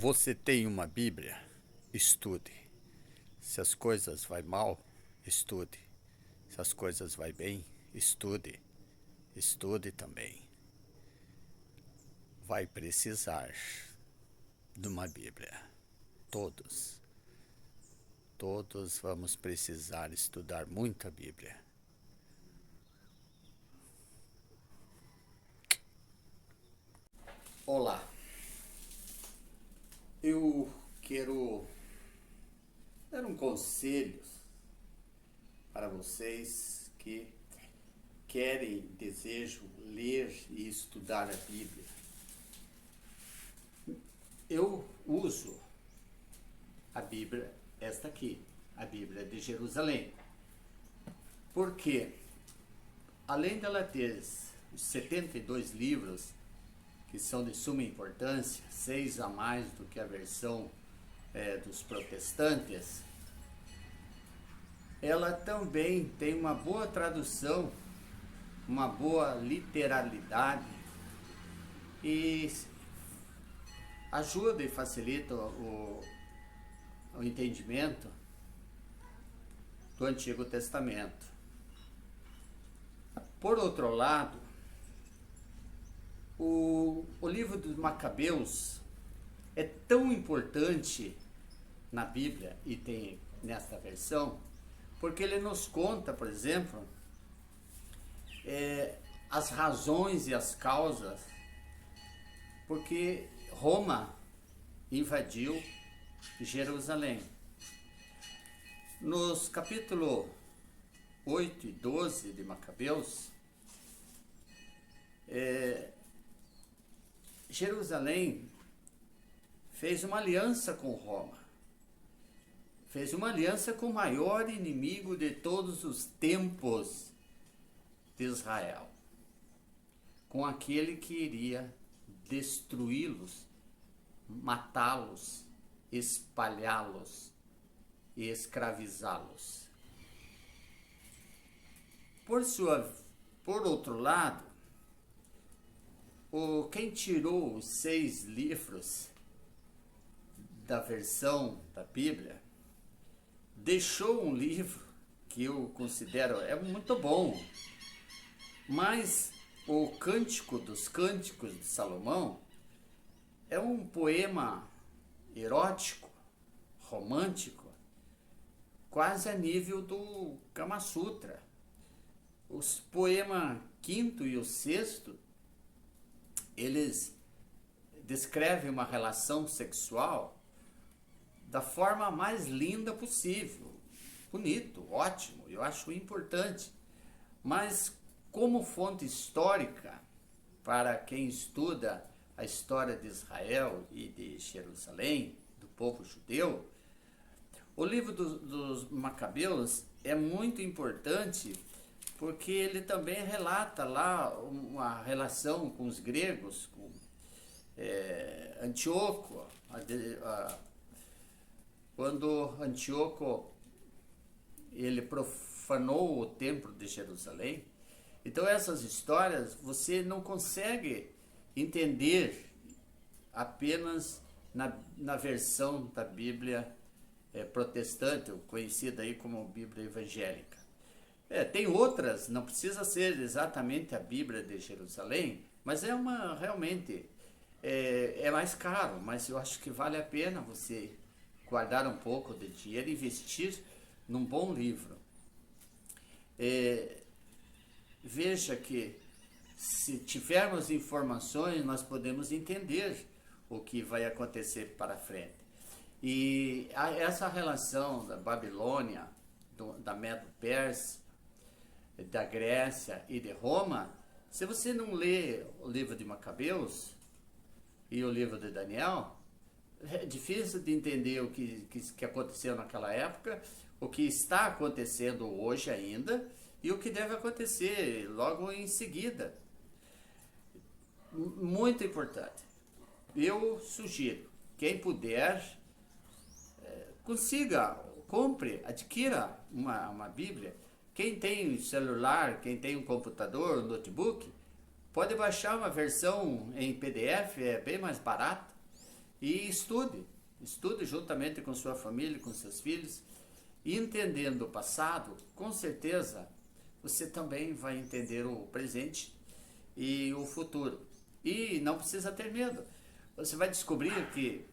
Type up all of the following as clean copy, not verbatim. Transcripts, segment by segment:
Você tem uma Bíblia? Estude. Se as coisas vai mal, estude. Se as coisas vai bem, estude. Estude também. Vai precisar de uma Bíblia. Todos. Todos vamos precisar estudar muita Bíblia. Olá. Eu quero dar um conselho para vocês que querem, desejam ler e estudar a Bíblia. Eu uso a Bíblia, esta aqui, a Bíblia de Jerusalém. Porque, além dela ter os 72 livros, que são de suma importância, 6 a mais do que a versão dos protestantes, ela também tem uma boa tradução, uma boa literalidade e ajuda e facilita o entendimento do Antigo Testamento. Por outro lado, o livro dos Macabeus é tão importante na Bíblia e tem nesta versão, porque ele nos conta, por exemplo, as razões e as causas porque Roma invadiu Jerusalém. Nos capítulos 8 e 12 de Macabeus, Jerusalém fez uma aliança com Roma. Fez uma aliança com o maior inimigo de todos os tempos de Israel. Com aquele que iria destruí-los, matá-los, espalhá-los e escravizá-los. Por outro lado, quem tirou os 6 livros da versão da Bíblia deixou um livro que eu considero muito bom, mas o Cântico dos Cânticos de Salomão é um poema erótico, romântico, quase a nível do Kama Sutra. Os poemas quinto e o sexto, eles descrevem uma relação sexual da forma mais linda possível. Bonito, ótimo, eu acho importante. Mas como fonte histórica, para quem estuda a história de Israel e de Jerusalém, do povo judeu, o livro dos Macabeus é muito importante porque ele também relata lá uma relação com os gregos, com Antíoco, quando Antíoco ele profanou o templo de Jerusalém. Então essas histórias você não consegue entender apenas na versão da Bíblia protestante, conhecida aí como Bíblia evangélica. Tem outras, não precisa ser exatamente a Bíblia de Jerusalém, mas realmente é mais caro, mas eu acho que vale a pena você guardar um pouco de dinheiro e investir num bom livro. Veja que se tivermos informações, nós podemos entender o que vai acontecer para frente. E essa relação da Babilônia, da Medo-Pérsia, da Grécia e de Roma, se você não lê o livro de Macabeus e o livro de Daniel, é difícil de entender o que aconteceu naquela época, o que está acontecendo hoje ainda e o que deve acontecer logo em seguida. Muito importante. Eu sugiro, quem puder, compre, adquira uma Bíblia. Quem tem celular, quem tem um computador, um notebook, pode baixar uma versão em PDF, é bem mais barato. E estude juntamente com sua família, com seus filhos, e entendendo o passado, com certeza você também vai entender o presente e o futuro. E não precisa ter medo. Você vai descobrir que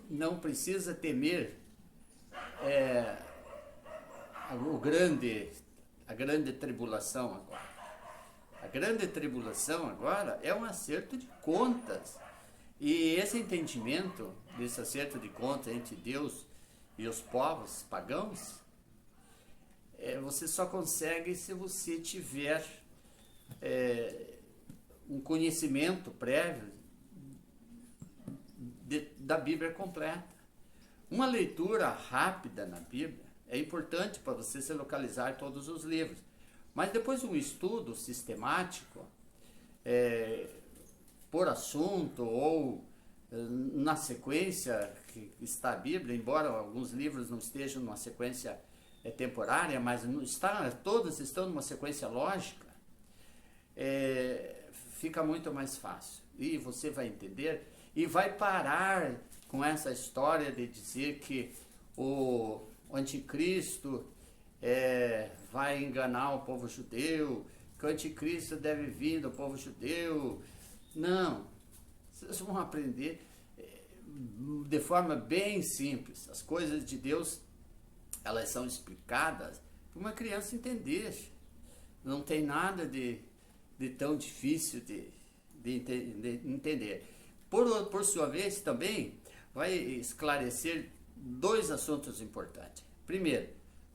não precisa temer a grande tribulação agora. A grande tribulação agora é um acerto de contas. E esse entendimento desse acerto de contas entre Deus e os povos pagãos, você só consegue se você tiver um conhecimento prévio da Bíblia completa. Uma leitura rápida na Bíblia é importante para você se localizar todos os livros. Mas depois de um estudo sistemático, por assunto ou na sequência que está a Bíblia, embora alguns livros não estejam numa sequência temporária, mas todos estão numa sequência lógica, fica muito mais fácil. E você vai entender e vai parar com essa história de dizer que o anticristo vai enganar o povo judeu, que o anticristo deve vir do povo judeu. Não, vocês vão aprender de forma bem simples. As coisas de Deus, elas são explicadas para uma criança entender. Não tem nada de tão difícil de entender. Por sua vez, também vai esclarecer dois assuntos importantes. Primeiro,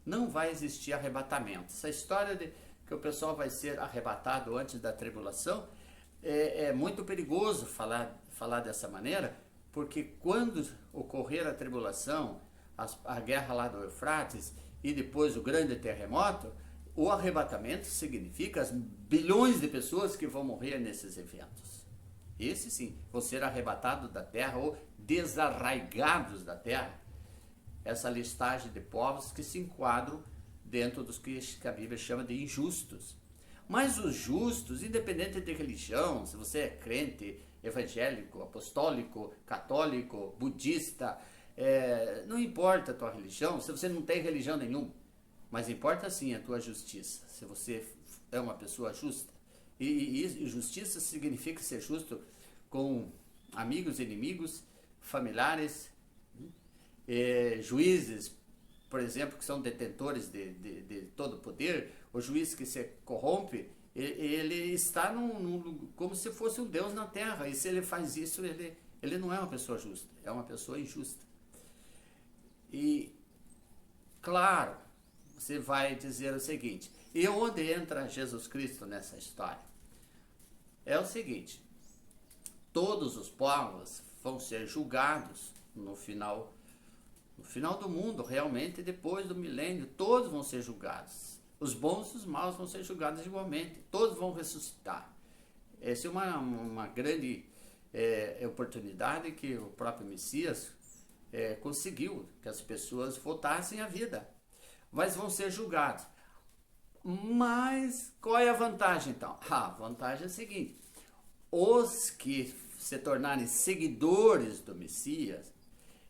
não vai existir arrebatamento. Essa história de que o pessoal vai ser arrebatado antes da tribulação é muito perigoso falar dessa maneira, porque quando ocorrer a tribulação, a guerra lá do Eufrates e depois o grande terremoto, o arrebatamento significa as bilhões de pessoas que vão morrer nesses eventos. Esses sim, vão ser arrebatados da terra ou desarraigados da terra. Essa listagem de povos que se enquadram dentro dos que a Bíblia chama de injustos. Mas os justos, independente de religião, se você é crente, evangélico, apostólico, católico, budista, não importa a tua religião, se você não tem religião nenhuma, mas importa sim a tua justiça, se você é uma pessoa justa. E justiça significa ser justo com amigos, inimigos, familiares, juízes, por exemplo, que são detentores de todo o poder. O juiz que se corrompe, ele está como se fosse um Deus na terra, e se ele faz isso, ele não é uma pessoa justa, é uma pessoa injusta. E, claro, você vai dizer o seguinte, e onde entra Jesus Cristo nessa história? É o seguinte, todos os povos vão ser julgados no final do mundo, realmente, depois do milênio, todos vão ser julgados. Os bons e os maus vão ser julgados igualmente, todos vão ressuscitar. Essa é uma grande oportunidade que o próprio Messias conseguiu, que as pessoas voltassem à vida, mas vão ser julgados. Mas qual é a vantagem então? A vantagem é a seguinte, os que se tornarem seguidores do Messias,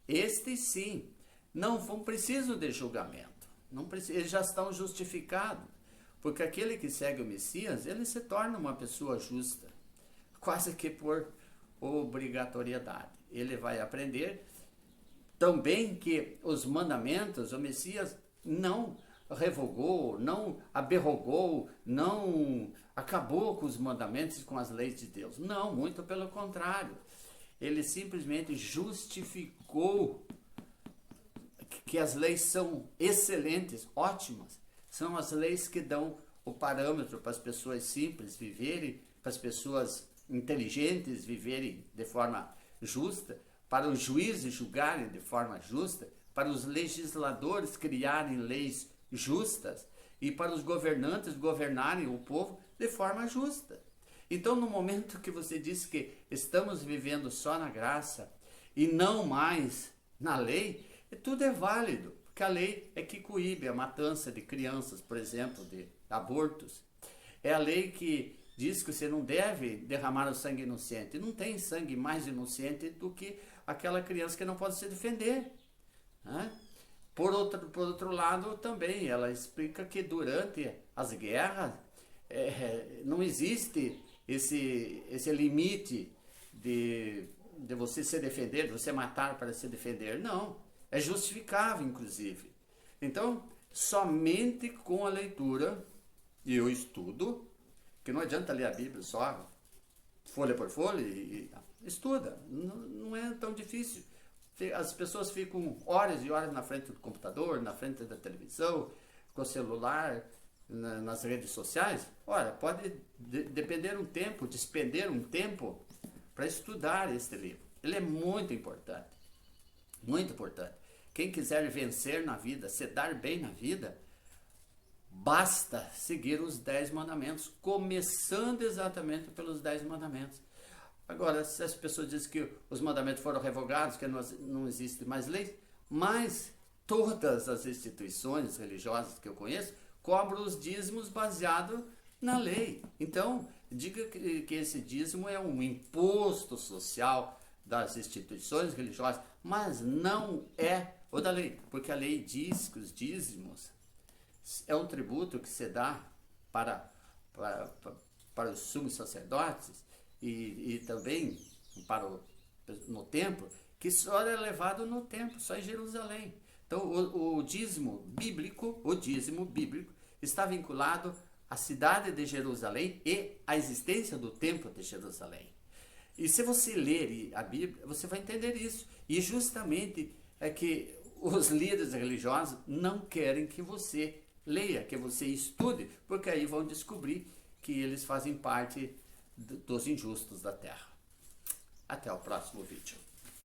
estes sim, não precisam de julgamento, eles já estão justificados, porque aquele que segue o Messias, ele se torna uma pessoa justa, quase que por obrigatoriedade. Ele vai aprender também que os mandamentos, o Messias não revogou, não abrogou, não acabou com os mandamentos e com as leis de Deus. Não, muito pelo contrário. Ele simplesmente justificou que as leis são excelentes, ótimas. São as leis que dão o parâmetro para as pessoas simples viverem, para as pessoas inteligentes viverem de forma justa, para os juízes julgarem de forma justa, para os legisladores criarem leis justas e para os governantes governarem o povo de forma justa. Então, no momento que você diz que estamos vivendo só na graça e não mais na lei, tudo é válido, porque a lei é que coíbe a matança de crianças, por exemplo, de abortos. É a lei que diz que você não deve derramar o sangue inocente. Não tem sangue mais inocente do que aquela criança que não pode se defender, né? Por outro lado, também, ela explica que durante as guerras não existe esse limite de você se defender, de você matar para se defender. Não, é justificável, inclusive. Então, somente com a leitura e o estudo, que não adianta ler a Bíblia só folha por folha, e estuda, não é tão difícil. As pessoas ficam horas e horas na frente do computador, na frente da televisão, com o celular, nas redes sociais. Olha, pode despender um tempo para estudar este livro. Ele é muito importante, muito importante. Quem quiser vencer na vida, se dar bem na vida, basta seguir os 10 mandamentos, começando exatamente pelos 10 mandamentos. Agora, se as pessoas dizem que os mandamentos foram revogados, que não existe mais lei, mas todas as instituições religiosas que eu conheço cobram os dízimos baseados na lei. Então, diga que esse dízimo é um imposto social das instituições religiosas, mas não é o da lei, porque a lei diz que os dízimos é um tributo que se dá para os sumos sacerdotes e também no templo, que só é levado no templo, só em Jerusalém. Então o dízimo bíblico está vinculado à cidade de Jerusalém e à existência do templo de Jerusalém. E se você ler a Bíblia, você vai entender isso. E justamente é que os líderes religiosos não querem que você leia, que você estude, porque aí vão descobrir que eles fazem parte dos injustos da terra. Até o próximo vídeo.